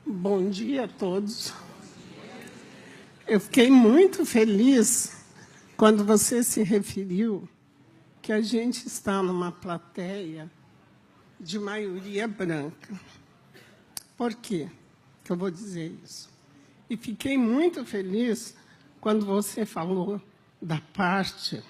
Bom dia a todos. Eu fiquei muito feliz quando você se referiu que a gente está numa plateia de maioria branca. Por quê que eu vou dizer isso? E fiquei muito feliz quando você falou da parte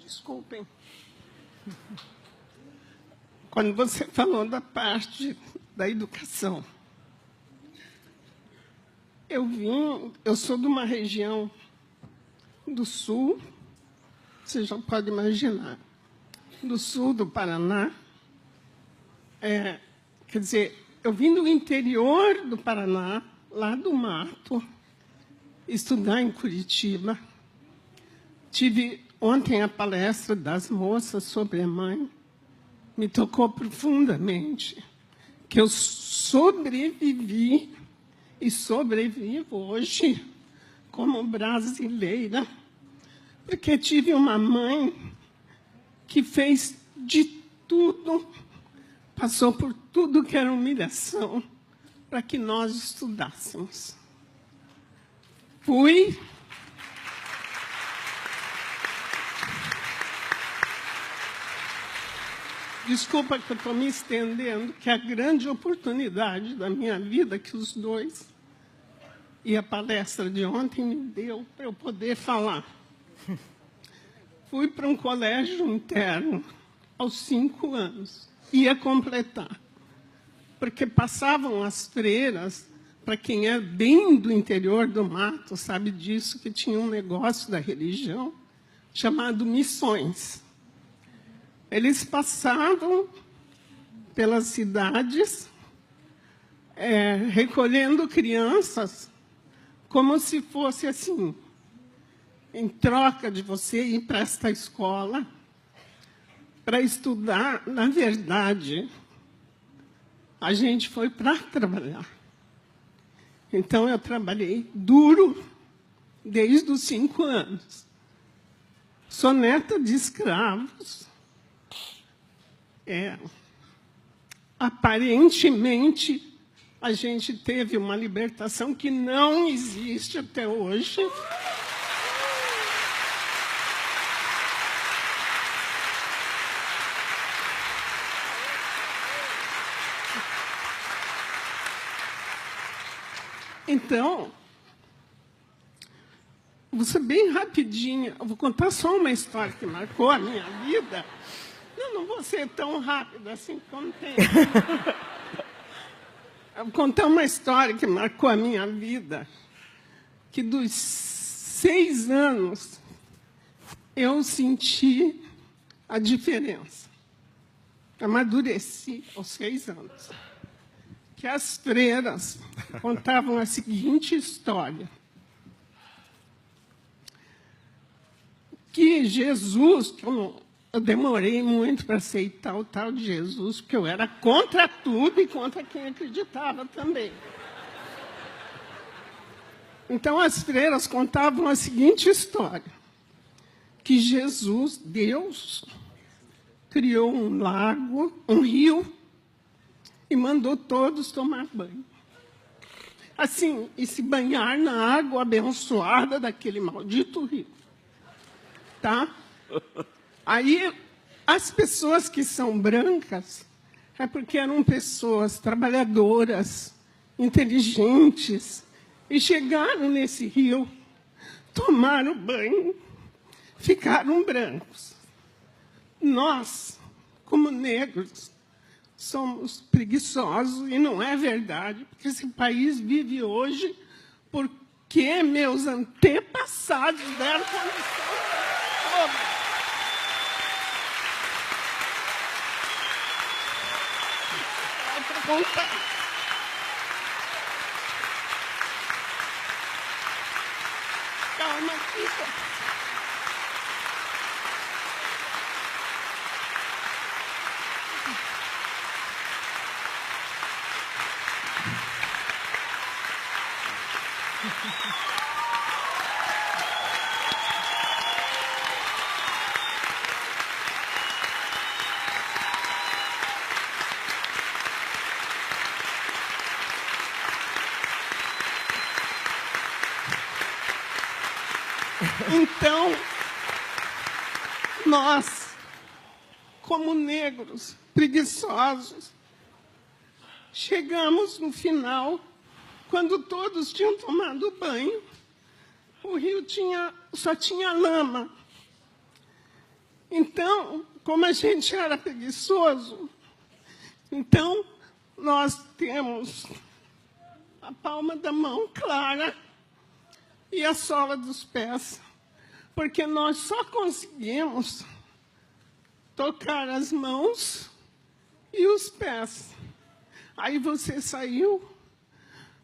Desculpem. Quando você falou da parte da educação, eu sou de uma região do sul, você já pode imaginar, do sul do Paraná. Quer dizer, eu vim do interior do Paraná, lá do mato, estudar em Curitiba. Tive ontem a palestra das moças sobre a mãe. Me tocou profundamente que eu sobrevivi e sobrevivo hoje como brasileira, porque tive uma mãe que fez de tudo, passou por tudo que era humilhação para que nós estudássemos. Desculpa que eu estou me estendendo, que é a grande oportunidade da minha vida que os dois e a palestra de ontem me deu para eu poder falar. Fui para um colégio interno aos 5 anos, ia completar, porque passavam as freiras, para quem é bem do interior do mato, sabe disso, que tinha um negócio da religião chamado missões. Eles passavam pelas cidades, recolhendo crianças, como se fosse assim, em troca de você ir para esta escola, para estudar. Na verdade, a gente foi para trabalhar. Então, eu trabalhei duro desde os 5 anos. Sou neta de escravos. Aparentemente, a gente teve uma libertação que não existe até hoje. Então, vou ser bem rapidinha. Eu vou contar só uma história que marcou a minha vida. Não vou ser tão rápida assim como tem. Eu vou contar uma história que marcou a minha vida, que dos 6 anos eu senti a diferença. Amadureci aos 6 anos. Que as freiras contavam a seguinte história. Que Jesus, que eu demorei muito para aceitar o tal de Jesus, porque eu era contra tudo e contra quem acreditava também. Então, as freiras contavam a seguinte história, que Jesus, Deus, criou um lago, um rio, e mandou todos tomar banho. Assim, e se banhar na água abençoada daquele maldito rio. Tá? Aí, as pessoas que são brancas é porque eram pessoas trabalhadoras, inteligentes, e chegaram nesse rio, tomaram banho, ficaram brancos. Nós, como negros, somos preguiçosos, e não é verdade, porque esse país vive hoje porque meus antepassados deram condição para todos. Contar. Calma, fica. Então, nós, como negros, preguiçosos, chegamos no final, quando todos tinham tomado banho, o rio só tinha lama. Então, como a gente era preguiçoso, então nós temos a palma da mão clara e a sola dos pés, porque nós só conseguimos tocar as mãos e os pés. Aí você saiu,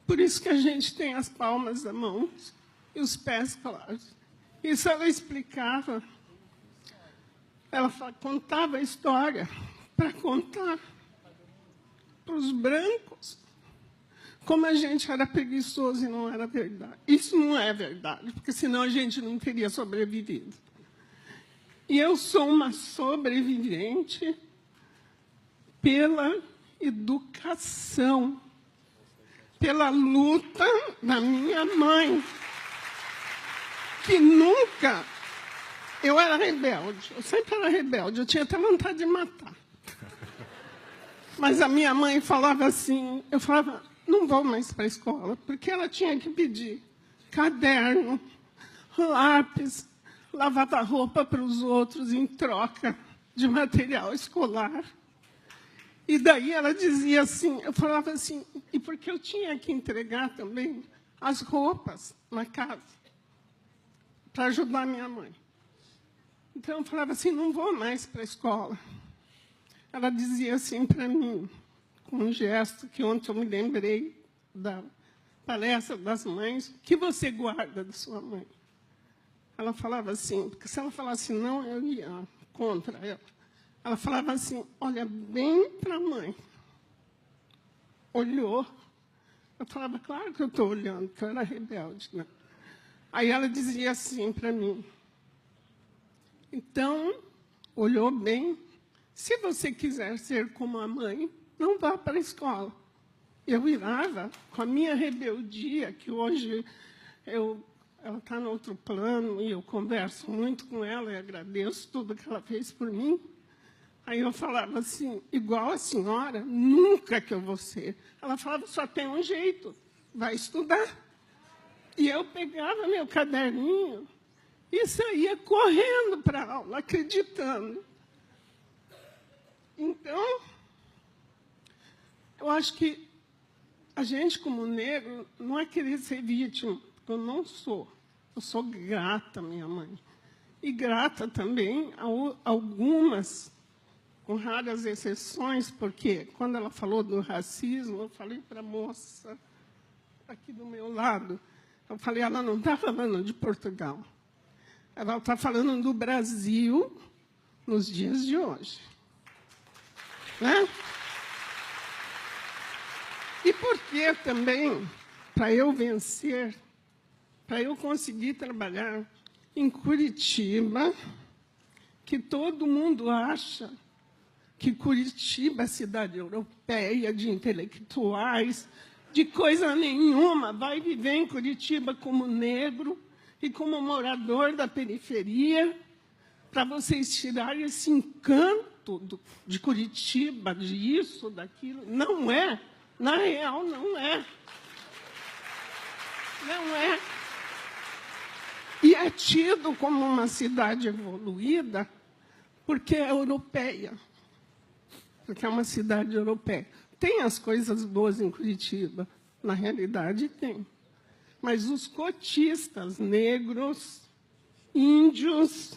por isso que a gente tem as palmas da mão e os pés claros. Isso ela explicava, ela contava a história para contar para os brancos como a gente era preguiçoso e não era verdade. Isso não é verdade, porque senão a gente não teria sobrevivido. E eu sou uma sobrevivente pela educação, pela luta da minha mãe, que nunca... Eu era rebelde, eu sempre era rebelde, eu tinha até vontade de matar. Mas a minha mãe falava assim, eu falava, não vou mais para a escola, porque ela tinha que pedir caderno, lápis, lavava roupa para os outros em troca de material escolar. E daí ela dizia assim, eu falava assim, e porque eu tinha que entregar também as roupas na casa, para ajudar minha mãe. Então eu falava assim, não vou mais para a escola. Ela dizia assim para mim, com um gesto que ontem eu me lembrei da palestra das mães, o que você guarda da sua mãe? Ela falava assim, porque se ela falasse não, eu ia contra ela. Ela falava assim, olha bem para a mãe. Olhou. Eu falava, claro que eu estou olhando, porque eu era rebelde, né? Aí ela dizia assim para mim, então, olhou bem, se você quiser ser como a mãe, não vá para a escola. Eu irava com a minha rebeldia, que hoje ela está no outro plano, e eu converso muito com ela e agradeço tudo que ela fez por mim. Aí eu falava assim, igual a senhora, nunca que eu vou ser. Ela falava, só tem um jeito, vai estudar. E eu pegava meu caderninho e saía correndo para a aula, acreditando. Então, eu acho que a gente, como negro, não é querer ser vítima, porque eu não sou. Eu sou grata à minha mãe. E grata também a algumas, com raras exceções, porque quando ela falou do racismo, eu falei para a moça aqui do meu lado, eu falei, ela não está falando de Portugal. Ela está falando do Brasil nos dias de hoje. Né? E por que também, para eu vencer, para eu conseguir trabalhar em Curitiba, que todo mundo acha que Curitiba é cidade europeia, de intelectuais, de coisa nenhuma, vai viver em Curitiba como negro e como morador da periferia, para vocês tirarem esse encanto de Curitiba, disso, daquilo. Não é. Na real, não é. Não é. E é tido como uma cidade evoluída porque é europeia. Porque é uma cidade europeia. Tem as coisas boas em Curitiba. Na realidade, tem. Mas os cotistas negros, índios,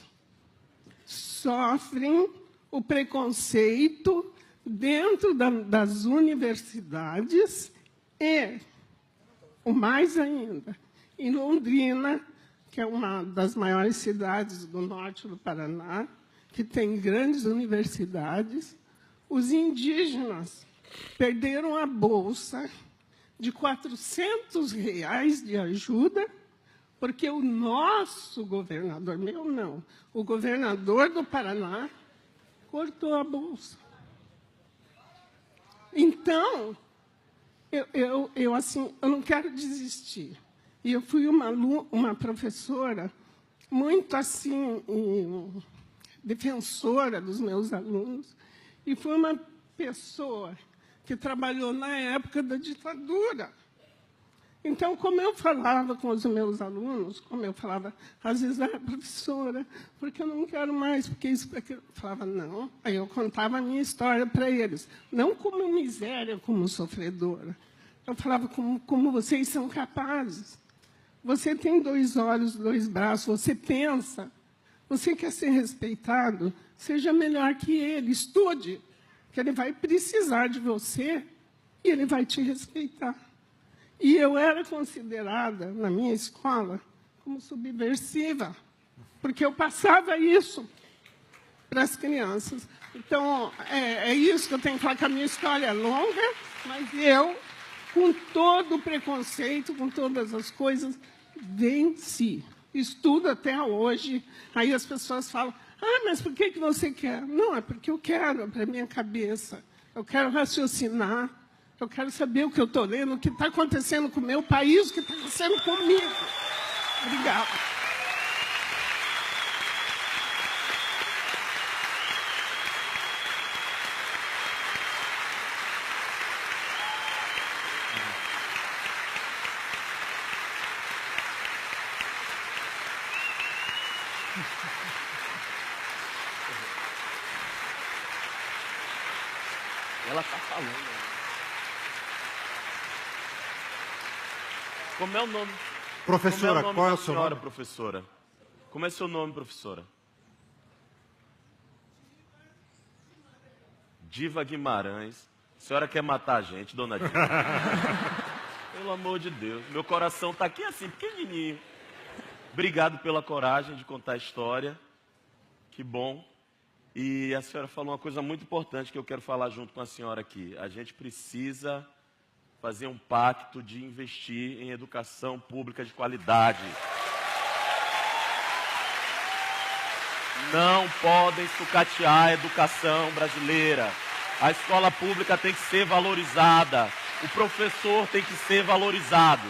sofrem o preconceito dentro das universidades e, o mais ainda, em Londrina, que é uma das maiores cidades do norte do Paraná, que tem grandes universidades, os indígenas perderam a bolsa, de R$ 400 de ajuda, porque o nosso governador, meu não, o governador do Paraná cortou a bolsa. Então, assim, eu não quero desistir. E eu fui uma professora muito assim, defensora dos meus alunos, e fui uma pessoa que trabalhou na época da ditadura. Então, como eu falava com os meus alunos, como eu falava, às vezes, professora, porque eu não quero mais, porque isso, porque eu falava, não. Aí eu contava a minha história para eles, não como miséria, como sofredora. Eu falava como vocês são capazes. Você tem 2 olhos, 2 braços, você pensa, você quer ser respeitado, seja melhor que ele, estude, que ele vai precisar de você e ele vai te respeitar. E eu era considerada, na minha escola, como subversiva, porque eu passava isso para as crianças. Então, é isso que eu tenho que falar, que a minha história é longa, mas eu, com todo o preconceito, com todas as coisas, venci. Estudo até hoje. Aí as pessoas falam, mas por que você quer? Não, é porque eu quero, é para a minha cabeça. Eu quero raciocinar. Eu quero saber o que eu estou lendo, o que está acontecendo com o meu país, o que está acontecendo comigo. Obrigada. Ela está falando. Como é o nome? Professora, qual é o seu nome? Professora? Como é seu nome, professora? Diva Guimarães. A senhora quer matar a gente, dona Diva? Pelo amor de Deus. Meu coração está aqui assim, pequenininho. Obrigado pela coragem de contar a história. Que bom. E a senhora falou uma coisa muito importante que eu quero falar junto com a senhora aqui. A gente precisa fazer um pacto de investir em educação pública de qualidade. Não podem sucatear a educação brasileira. A escola pública tem que ser valorizada. O professor tem que ser valorizado.